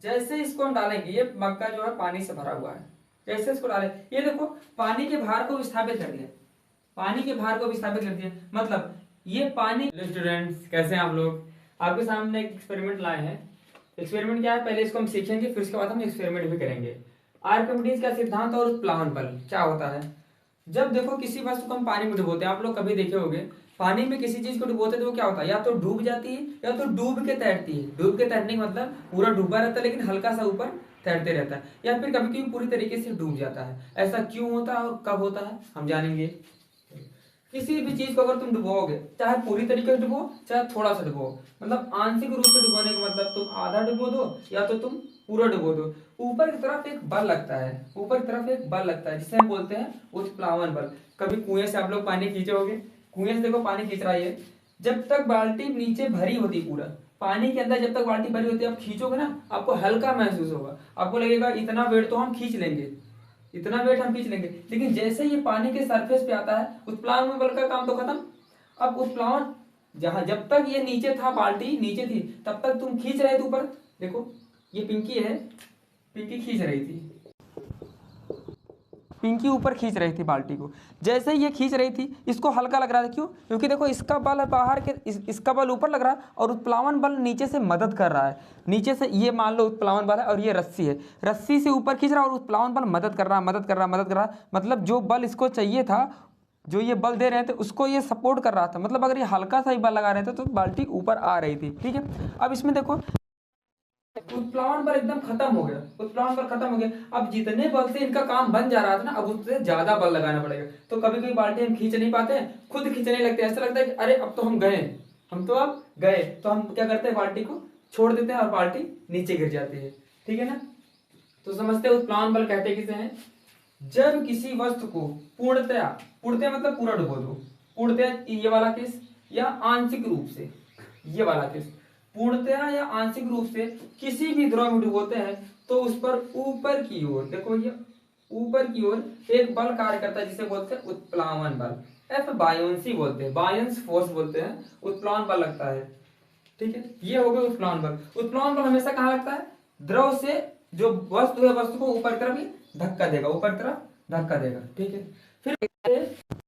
जैसे इसको हम डालेंगे, ये मग्गा जो है पानी से भरा हुआ है, जैसे इसको डालें, ये देखो पानी के भार को विस्थापित कर दिया, पानी के भार को विस्थापित कर दिया, मतलब ये पानी। स्टूडेंट्स कैसे हैं आप लोग? आपके सामने एक एक्सपेरिमेंट लाए हैं। एक्सपेरिमेंट क्या है, पहले इसको हम सीखेंगे, फिर उसके बाद हम एक्सपेरिमेंट भी करेंगे। आर्किमिडीज का सिद्धांत और उत्प्लावन बल क्या होता है। जब देखो किसी वस्तु को हम पानी में डुबोते हैं, आप लोग कभी देखे होंगे, पानी में किसी चीज को डुबोते हैं तो वो क्या होता है, या तो डूब जाती है या तो डूब के तैरती है। डूब के तैरने का मतलब पूरा डूबा रहता है लेकिन हल्का सा ऊपर तैरते रहता है, या फिर कभी कभी पूरी तरीके से डूब जाता है। ऐसा क्यों होता है और कब होता है हम जानेंगे। किसी भी चीज को अगर तुम डुबोगे, चाहे पूरी तरीके से डुबो चाहे थोड़ा सा डुबो, मतलब आंशिक रूप से डुबोने का मतलब तुम आधा डुबो दो या तो तुम पूरा डुबो दो, ऊपर की तरफ एक बल लगता है, ऊपर की तरफ एक बल लगता है जिसे हम बोलते हैं उत्प्लावन बल। कभी कुएं से आप लोग पानी खींचे होगे, कुएं से देखो पानी खींच रहा है, जब तक बाल्टी नीचे भरी होती, पूरा पानी के अंदर जब तक बाल्टी भरी होती है, आप खींचोगे ना आपको हल्का महसूस होगा, आपको लगेगा इतना वेट तो हम खींच लेंगे, इतना वेट हम खींच लेंगे। लेकिन जैसे ये पानी के सरफेस पे आता है, उत्प्लावन बल का काम तो खत्म। अब उत्प्लावन, जहां जब तक ये नीचे था, बाल्टी नीचे थी, तब तक तुम खींच रहे थे ऊपर, देखो ये पिंकी है, पिंकी खींच रही थी, पिंकी ऊपर खींच रही थी बाल्टी को। जैसे ये खींच रही थी, इसको हल्का लग रहा था, क्यों? क्योंकि देखो इसका बल बाहर के इसका बल ऊपर लग रहा है और उत्प्लावन बल नीचे से मदद कर रहा है। नीचे से ये मान लो उत्प्लावन बल है और ये रस्सी है, रस्सी से ऊपर खींच रहा है और उत्प्लावन बल मदद कर रहा है, मदद कर रहा है, मदद कर रहा है, मतलब जो बल इसको चाहिए था, जो ये बल दे रहे थे उसको ये सपोर्ट कर रहा था। मतलब अगर ये हल्का सा ही बल लगा रहे थे तो बाल्टी ऊपर आ रही थी। ठीक है, अब इसमें देखो उत्प्लावन बल एकदम खत्म हो गया, उत्प्लावन बल खत्म हो गया। अब जितने बल से इनका काम बन जा रहा था ना, अब उससे ज्यादा बल लगाना पड़ेगा। तो कभी कभी बाल्टी हम खींच नहीं पाते हैं, खुद खींचने लगते हैं, ऐसा लगता है कि अरे अब तो हम गए, हम तो अब गए, तो हम क्या करते हैं, बाल्टी को छोड़ देते हैं और बाल्टी नीचे गिर जाती है। ठीक है ना, तो समझते हैं उत्प्लावन बल कहते किसे हैं। जब किसी वस्तु को पूर्णतया, पूर्णतया मतलब पूरा डुबो दो, पूर्णतया ये वाला केस, या आंशिक रूप से ये वाला केस, पूर्णतया या आंशिक रूप से किसी भी द्रव में डुबोते हैं तो उस पर ऊपर की ओर, देखो ये ऊपर की ओर एक बल कार्य करता है जिसे बोलते हैं उत्प्लावन बल। एफ बायोंसी बोलते हैं, बायोंस फोर्स बोलते हैं, उत्प्लावन बल लगता है। ठीक है, ये हो गया उत्प्लावन बल। उत्प्लावन बल हमेशा कहाँ लगता है, द्रव से जो वस्तु है, वस्तु को ऊपर की तरफ ही धक्का देगा, ऊपर की तरफ धक्का देगा। ठीक है, फिर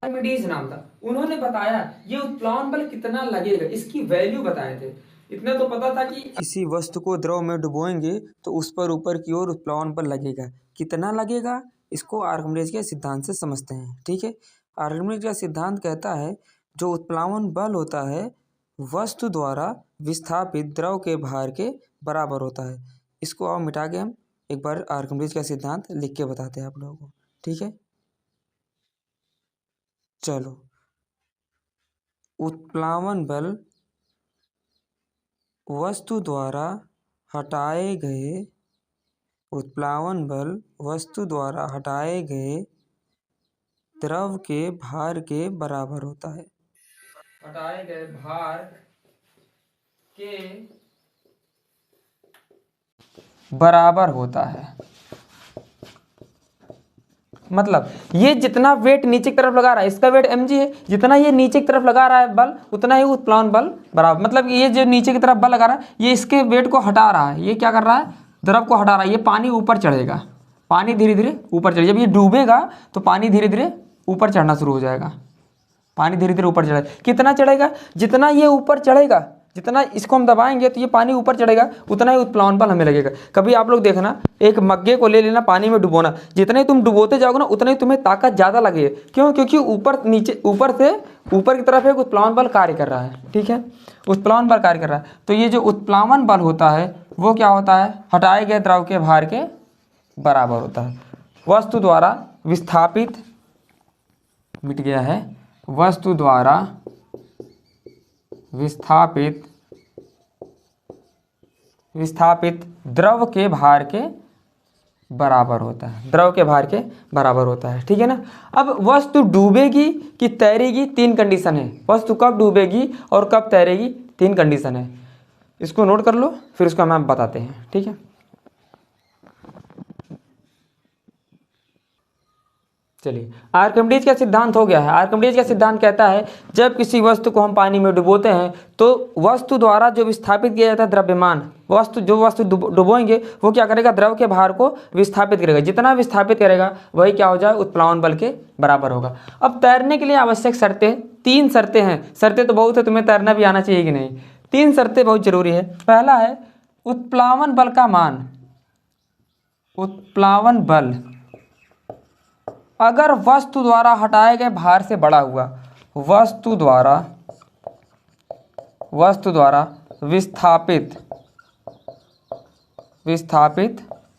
आर्किमिडीज नाम था, उन्होंने बताया ये उत्प्लावन बल कितना लगेगा, इसकी वैल्यू बताए थे। इतना तो पता था कि किसी वस्तु को द्रव में डुबोएंगे तो उस पर ऊपर की ओर उत्प्लावन बल लगेगा, कितना लगेगा इसको आर्किमिडीज के सिद्धांत से समझते हैं। ठीक है, आर्किमिडीज का सिद्धांत कहता है जो उत्प्लावन बल होता है वस्तु द्वारा विस्थापित द्रव के भार के बराबर होता है। इसको और मिटा के हम एक बार आर्किमिडीज का सिद्धांत लिख के बताते हैं आप लोगों को। ठीक है, चलो। उत्प्लावन बल वस्तु द्वारा हटाए गए, उत्प्लावन बल वस्तु द्वारा हटाए गए द्रव के भार के बराबर होता है। हटाए गए भार के बराबर होता है, मतलब ये जितना वेट नीचे की तरफ लगा रहा है, इसका वेट mg है, जितना ये नीचे की तरफ लगा रहा है बल उतना ही उत्प्लावन बल बराबर, मतलब ये जो नीचे की तरफ बल लगा रहा है ये इसके वेट को हटा रहा है, ये क्या कर रहा है, द्रव को हटा रहा है। ये पानी ऊपर चढ़ेगा, पानी धीरे धीरे ऊपर चढ़ेगा, जब ये डूबेगा तो पानी धीरे धीरे ऊपर चढ़ना शुरू हो जाएगा, पानी धीरे धीरे ऊपर चढ़ेगा। कितना चढ़ेगा, जितना ये ऊपर चढ़ेगा, जितना इसको हम दबाएंगे तो ये पानी ऊपर चढ़ेगा, उतना ही उत्प्लावन बल हमें लगेगा। कभी आप लोग देखना, एक मग्गे को ले लेना, पानी में डुबोना, जितना ही तुम डुबोते जाओगे ना उतना ही तुम्हें ताकत ज़्यादा लगेगी। क्यों? क्योंकि ऊपर नीचे, ऊपर से ऊपर की तरफ एक उत्प्लावन बल कार्य कर रहा है। ठीक है, उत्प्लावन बल कार्य कर रहा है, तो ये जो उत्प्लावन बल होता है वो क्या होता है, हटाए गए द्रव के भार के बराबर होता है। वस्तु द्वारा विस्थापित, मिट गया है, वस्तु द्वारा विस्थापित द्रव के भार के बराबर होता है, द्रव के भार के बराबर होता है। ठीक है ना, अब वस्तु डूबेगी कि तैरेगी, तीन कंडीशन है। वस्तु कब डूबेगी और कब तैरेगी, तीन कंडीशन है। इसको नोट कर लो, फिर उसको हम बताते हैं। ठीक है, चलिए, आर्किमिडीज का सिद्धांत हो गया है। आर्किमिडीज का सिद्धांत कहता है जब किसी वस्तु को हम पानी में डुबोते हैं तो वस्तु द्वारा जो विस्थापित किया जाता है द्रव्यमान, वस्तु डुबोएंगे वो क्या करेगा, द्रव के भार को विस्थापित करेगा। जितना विस्थापित करेगा वही क्या हो जाए, उत्प्लावन बल के बराबर होगा। अब तैरने के लिए आवश्यक शर्तें, 3 शर्तें हैं। शर्तें तो बहुत है, तुम्हें तैरना भी आना चाहिए कि नहीं। 3 शर्तें बहुत जरूरी है। पहला है उत्प्लावन बल का मान, उत्प्लावन बल अगर वस्तु द्वारा हटाए गए भार से बड़ा हुआ, वस्तु द्वारा विस्थापित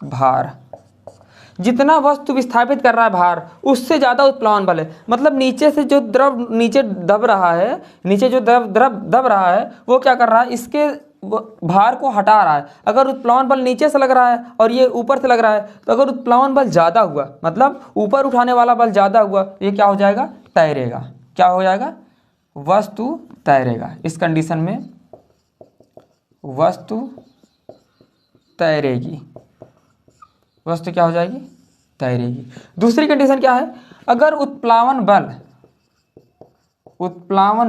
भार, जितना वस्तु विस्थापित कर रहा है भार उससे ज़्यादा उत्प्लावन बल है। मतलब नीचे से जो द्रव नीचे दब रहा है, नीचे जो द्रव दब रहा है वो क्या कर रहा है, इसके भार को हटा रहा है। अगर उत्प्लावन बल नीचे से लग रहा है और ये ऊपर से लग रहा है तो अगर उत्प्लावन बल ज़्यादा हुआ, मतलब ऊपर उठाने वाला बल ज़्यादा हुआ, ये क्या हो जाएगा, तैरेगा। क्या हो जाएगा, वस्तु तैरेगा। इस कंडीशन में वस्तु तैरेगी, वस्तु क्या हो जाएगी, तैरेगी। दूसरी कंडीशन क्या है, अगर उत्प्लावन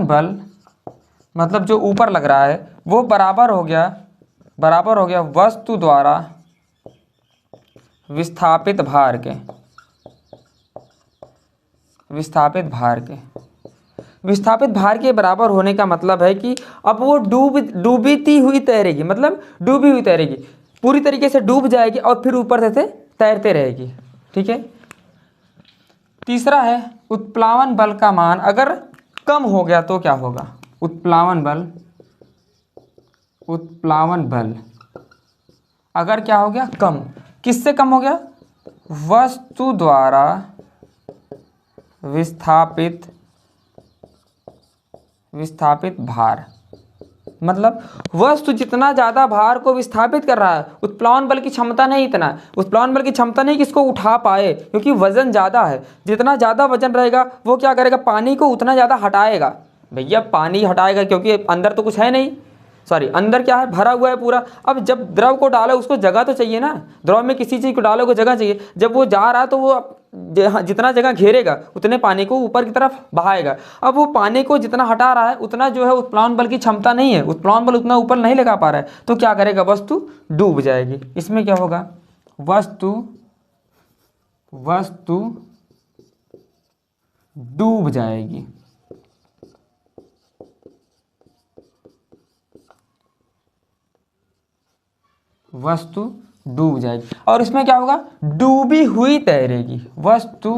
बल मतलब जो ऊपर लग रहा है वो बराबर हो गया वस्तु द्वारा विस्थापित भार के, विस्थापित भार के बराबर होने का मतलब है कि अब वो डूबती हुई तैरेगी, मतलब डूबी हुई तैरेगी, पूरी तरीके से डूब जाएगी और फिर ऊपर से तैरते रहेगी। ठीक है। तीसरा है उत्प्लावन बल का मान अगर कम हो गया तो क्या होगा, उत्प्लावन बल अगर क्या हो गया, कम। किससे कम हो गया, वस्तु द्वारा विस्थापित भार। मतलब वस्तु जितना ज़्यादा भार को विस्थापित कर रहा है, उत्प्लावन बल की क्षमता नहीं, इतना उत्प्लावन बल की क्षमता नहीं कि इसको उठा पाए, क्योंकि वजन ज़्यादा है। जितना ज़्यादा वजन रहेगा वो क्या करेगा, पानी को उतना ज़्यादा हटाएगा। भैया पानी हटाएगा क्योंकि अंदर तो कुछ है नहीं, सॉरी अंदर क्या है, भरा हुआ है पूरा। अब जब द्रव को डालो उसको जगह तो चाहिए ना, द्रव में किसी चीज़ को डालो को जगह चाहिए। जब वो जा रहा है तो वो जितना जगह घेरेगा उतने पानी को ऊपर की तरफ बहाएगा। अब वो पानी को जितना हटा रहा है उतना जो है उत्प्लावन बल की क्षमता नहीं है, उत्प्लावन बल उतना ऊपर नहीं लगा पा रहा है, तो क्या करेगा, वस्तु डूब जाएगी। इसमें क्या होगा, वस्तु डूब जाएगी। वस्तु डूब जाएगी। और इसमें क्या होगा, डूबी हुई तैरेगी, वस्तु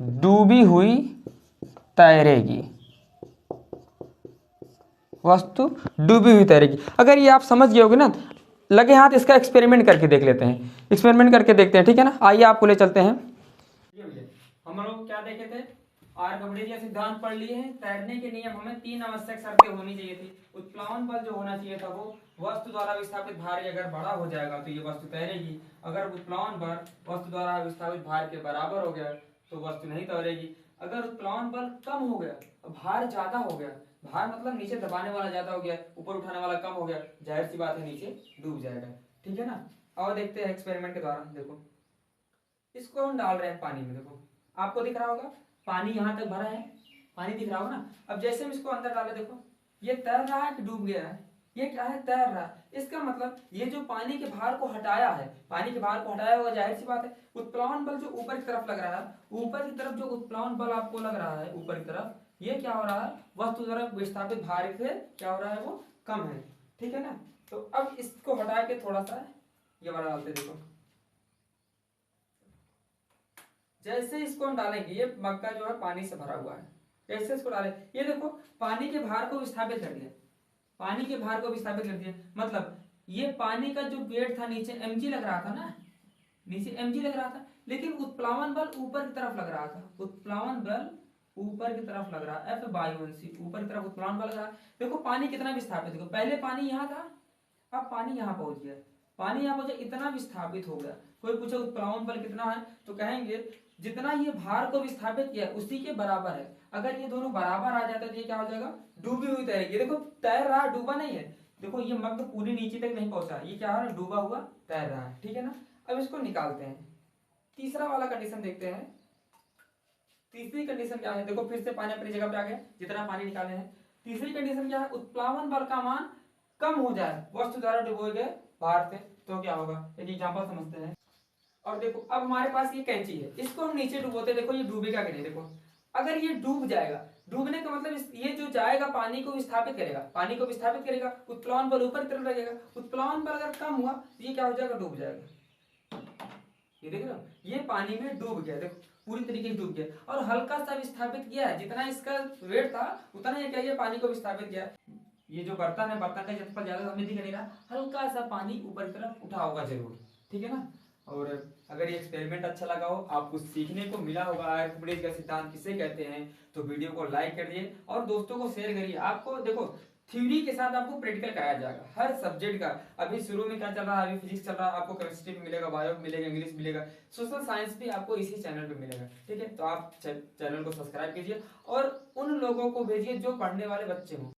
डूबी हुई तैरेगी, वस्तु डूबी हुई तैरेगी। अगर ये आप समझ गए होगे ना, लगे हाथ इसका एक्सपेरिमेंट करके देख लेते हैं, एक्सपेरिमेंट करके देखते हैं। ठीक है ना, आइए आपको ले चलते हैं। हम लोग क्या देखे थे, आर्किमिडीज का सिद्धांत पढ़ लिए हैं। तैरने के नियम हमें 3 आवश्यक शर्तें होनी चाहिए थी। उत्प्लावन बल जो होना चाहिए था वो वस्तु द्वारा विस्थापित भार अगर बड़ा हो जाएगा तो ये वस्तु तैरेगी। अगर उत्प्लावन बल वस्तु द्वारा विस्थापित भार के बराबर हो गया तो वस्तु नहीं तैरेगी। अगर उत्प्लावन बल कम हो गया, भार ज्यादा हो गया, भार मतलब नीचे दबाने वाला ज्यादा हो गया, ऊपर उठाने वाला कम हो गया, जाहिर सी बात है नीचे डूब जाएगा। ठीक है ना। और देखते हैं एक्सपेरिमेंट के द्वारा। देखो इसको हम डाल रहे हैं पानी में, देखो आपको दिख रहा होगा पानी यहाँ तक भरा है, पानी दिख रहा होगा ना। अब जैसे हम इसको अंदर डाले, देखो ये तैर रहा है कि डूब गया है, ये क्या है, तैर रहा है। इसका मतलब ये जो पानी के भार को हटाया है, पानी के भार को हटाया हुआ, जाहिर सी बात है उत्प्लावन बल जो ऊपर की तरफ लग रहा है, ऊपर की तरफ जो उत्प्लावन बल आपको लग रहा है ऊपर की तरफ, ये क्या हो रहा है, वस्तु द्वारा विस्थापित भार से क्या हो रहा है, वो कम है। ठीक है ना। तो अब इसको हटा के थोड़ा सा ये वाला डालते, देखो जैसे इसको हम डालेंगे, ये मग्गा जो है पानी से भरा हुआ है, जैसे इसको डालें, ये देखो पानी के भार को विस्थापित कर दिया, पानी के भार को विस्थापित कर दिया। मतलब ये पानी का जो वेट था नीचे mg लग रहा था ना, नीचे mg लग रहा था, लेकिन उत्प्लावन बल ऊपर की तरफ लग रहा था, उत्प्लावन बल ऊपर की तरफ लग रहा है, F/c ऊपर की तरफ उत्प्लावन बल लग रहा है। देखो पानी कितना विस्थापित, देखो पहले पानी यहाँ था, अब पानी यहाँ पहुंच गया, पानी यहाँ पहुंचा, इतना विस्थापित हो गया। कोई पूछे उत्प्लावन बल कितना है, तो कहेंगे जितना ये भार को विस्थापित किया उसी के बराबर है। अगर ये दोनों बराबर आ जाता है तो ये क्या हो जाएगा, डूबी हुई तैरेगी। देखो तैर रहा, डूबा नहीं है। देखो ये मग पूरी नीचे तक नहीं पहुंचा, ये क्या है, डूबा हुआ तैर रहा है। ठीक है ना। अब इसको निकालते हैं, तीसरा वाला कंडीशन देखते हैं। तीसरी कंडीशन क्या है, देखो फिर से पानी अपनी जगह पे आ गया, जितना पानी निकाले हैं। तीसरी कंडीशन क्या है, उत्प्लावन बल का मान कम हो जाए वस्तु द्वारा डुबोए गए भार से, तो क्या होगा, एक एग्जांपल समझते हैं। और देखो अब हमारे पास ये कैंची है, इसको हम नीचे डुबोते, देखो ये डूबेगा कि नहीं, देखो अगर ये डूब जाएगा, डूबने का मतलब ये जो जाएगा पानी को विस्थापित करेगा, पानी को विस्थापित करेगा, उत्प्लावन बल ऊपर की तरफ लगेगा, उत्प्लावन बल अगर कम हुआ तो ये क्या हो जाएगा, डूब जाएगा। ये देख रहे हो, ये पानी में डूब गया, देखो पूरी तरीके से डूब गया, और हल्का सा विस्थापित किया है, जितना इसका वेट था उतना ही क्या ये पानी को विस्थापित किया। ये जो बर्तन है, बर्तन का क्षेत्रफल ज्यादा हमें दिख नहीं रहा, हल्का सा पानी ऊपर की तरफ उठा होगा जरूर, ठीक है ना। और अगर ये एक्सपेरिमेंट अच्छा लगा हो, आपको सीखने को मिला होगा आर्किमिडीज का सिद्धांत किसे कहते हैं, तो वीडियो को लाइक कर दिए और दोस्तों को शेयर करिए। आपको देखो थ्योरी के साथ आपको प्रैक्टिकल कराया जाएगा हर सब्जेक्ट का। अभी शुरू में क्या चल रहा है, अभी फिजिक्स चल रहा है, आपको केमिस्ट्री में मिलेगा, बायो में मिलेगा, इंग्लिश मिलेगा, सोशल साइंस भी आपको इसी चैनल पे मिलेगा, ठीक है। तो आप चैनल को सब्सक्राइब कीजिए और उन लोगों को भेजिए जो पढ़ने वाले बच्चे हों।